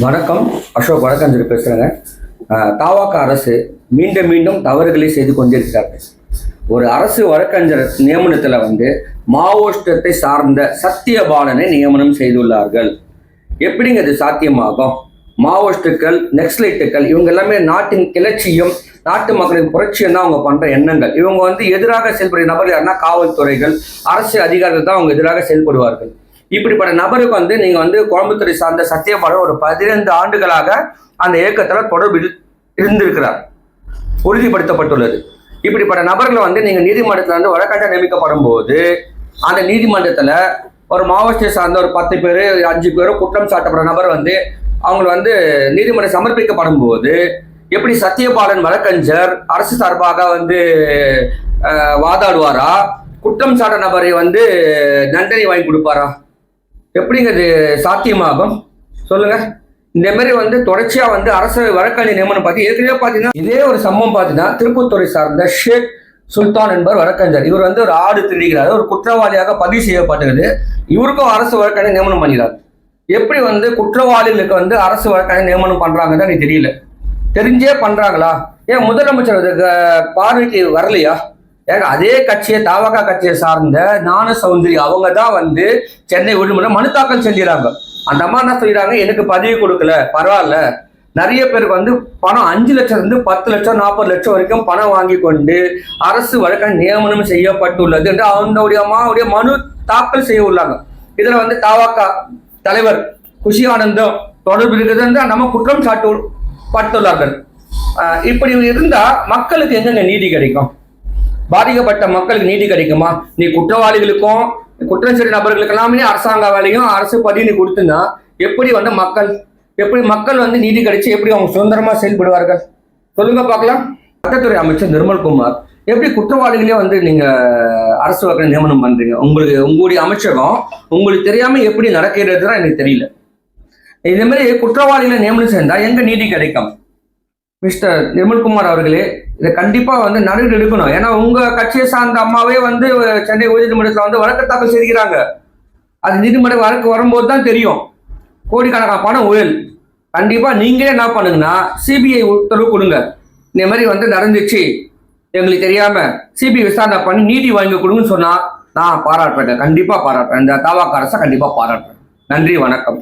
வணக்கம். அசோக் வழக்கறிஞர் பேசுகிறேங்க. தாவாக அரசு மீண்டும் மீண்டும் தவறுகளை செய்து கொண்டிருக்கிறார்கள். ஒரு அரசு வழக்கறிஞர் நியமனத்தில் மாவோயிஸ்டத்தை சார்ந்த சத்தியபாலனை நியமனம் செய்துள்ளார்கள். எப்படிங்க இது சாத்தியமாகும்? மாவோயிஸ்டுகள், நெக்ஸலைட்டுகள் இவங்க எல்லாமே நாட்டின் கிளர்ச்சியும் நாட்டு மக்களின் புரட்சியும் தான் அவங்க பண்ற எண்ணங்கள். இவங்க எதிராக செயல்படுற நபர்கள் யாருன்னா காவல்துறைகள், அரசு அதிகாரிகள் தான் அவங்க எதிராக செயல்படுவார்கள். இப்படிப்பட்ட நபருக்கு நீங்க கோயம்புத்தூரை சார்ந்த சத்தியபாலன் ஒரு 15 ஆண்டுகளாக அந்த இயக்கத்தில் தொடர்பு இருந்திருக்கிறார், உறுதிப்படுத்தப்பட்டுள்ளது. இப்படிப்பட்ட நபர்களை நீங்க நீதிமன்றத்தில் வழக்கறிஞர் நியமிக்கப்படும் போது அந்த நீதிமன்றத்தில் ஒரு மாவோயிஸ்டை சார்ந்த ஒரு 10 பேர் 5 பேரோ குற்றம் சாட்டப்பட்ட நபர் அவங்க நீதிமன்றம் சமர்ப்பிக்கப்படும் போது எப்படி சத்தியபாலன் வழக்கறிஞர் அரசு சார்பாக வாதாடுவாரா, குற்றம் சாட்ட நபரை தண்டனை வாங்கி கொடுப்பாரா? எப்படிங்க இது சாத்தியமாகும் சொல்லுங்க? இந்த மாதிரி தொடர்ச்சியா அரசு வழக்கறிஞர் நியமனம் பார்த்து ஏற்கனவே பார்த்தீங்கன்னா இதே ஒரு சம்பவம் பார்த்தீங்கன்னா திருப்பத்தூரை சார்ந்த ஷேக் சுல்தான் என்பவர் வழக்கறிஞர். இவர் ஒரு ஆடு திருடுகிறார், ஒரு குற்றவாளியாக பதிவு செய்யப்பட்டது. இவருக்கும் அரசு வழக்கறிஞர் நியமனம் பண்ணினார். எப்படி குற்றவாளிகளுக்கு அரசு வழக்கறிஞர் நியமனம் பண்றாங்கன்னு எனக்கு தெரியல. தெரிஞ்சே பண்றாங்களா? ஏன் முதலமைச்சர் பார்வைக்கு வரலையா? ஏங்க அதே கட்சியை, தாவக கட்சியை சார்ந்த ஞான சௌந்தரி அவங்க தான் சென்னை உயர்நீதிமன்றம் மனு தாக்கல் செஞ்சுறாங்க. அந்த அம்மா என்ன சொல்லிடுறாங்க, எனக்கு பதவி கொடுக்கல பரவாயில்ல. நிறைய பேருக்கு பணம் 5 லட்சம் இருந்து 10 லட்சம் 40 லட்சம் வரைக்கும் பணம் வாங்கி கொண்டு அரசு வழக்கறிஞர் நியமனம் செய்யப்பட்டுள்ளது என்று அவங்களுடைய அம்மாவுடைய மனு தாக்கல் செய்ய உள்ளாங்க. இதுல தாவக தலைவர் குஷி ஆனந்தம் தொடர்பு இருக்குது நம்ம குற்றம் சாட்டப்பட்டுள்ளார்கள். இப்படி இருந்தா மக்களுக்கு எங்க நீதி கிடைக்கும்? பாதிக்கப்பட்ட மக்களுக்கு நீதி கிடைக்குமா? நீ குற்றவாளிகளுக்கும் குற்றம் செய்த நபர்களுக்கு எல்லாமே அரசாங்க வேலையும் அரசு பதவி கொடுத்துனா எப்படி மக்கள் நீதி கிடைச்சு எப்படி அவங்க சுதந்திரமா செயல்படுவார்கள்? சொல்லுங்க பார்க்கலாம். சட்டத்துறை அமைச்சர் நிர்மல்குமார் எப்படி குற்றவாளிகளே நீங்க அரசு வழக்கறிஞர் நியமனம் பண்றீங்க? உங்களுடைய அமைச்சகம் உங்களுக்கு தெரியாம எப்படி நடக்கிறதுதான் எனக்கு தெரியல. இதே மாதிரி குற்றவாளிகளை நியமனம் செய்தா எங்க நீதி கிடைக்கும்? மிஸ்டர் நிர்மல்குமார் அவர்களே, இதை கண்டிப்பா நடவடிக்கை எடுக்கணும். ஏன்னா உங்க கட்சியை சார்ந்த அம்மாவே சென்னை உயர்நீதிமன்றத்தில் வழக்கு தாக்கல் செய்கிறாங்க. அது நீதிமன்ற வழக்கு வரும்போது தான் தெரியும் கோடிக்கணக்கான பணம் ஊழல். கண்டிப்பா நீங்களே என்ன பண்ணுங்கன்னா சிபிஐ உத்தரவு கொடுங்க. இந்த மாதிரி நடந்துச்சு எங்களுக்கு தெரியாம சிபிஐ விசாரணை பண்ணி நீதி வாங்கி கொடுங்கன்னு சொன்னா நான் பாராட்டுறேன், கண்டிப்பா பாராட்டுறேன். இந்த தாவாக அரசை கண்டிப்பா பாராட்டுறேன். நன்றி, வணக்கம்.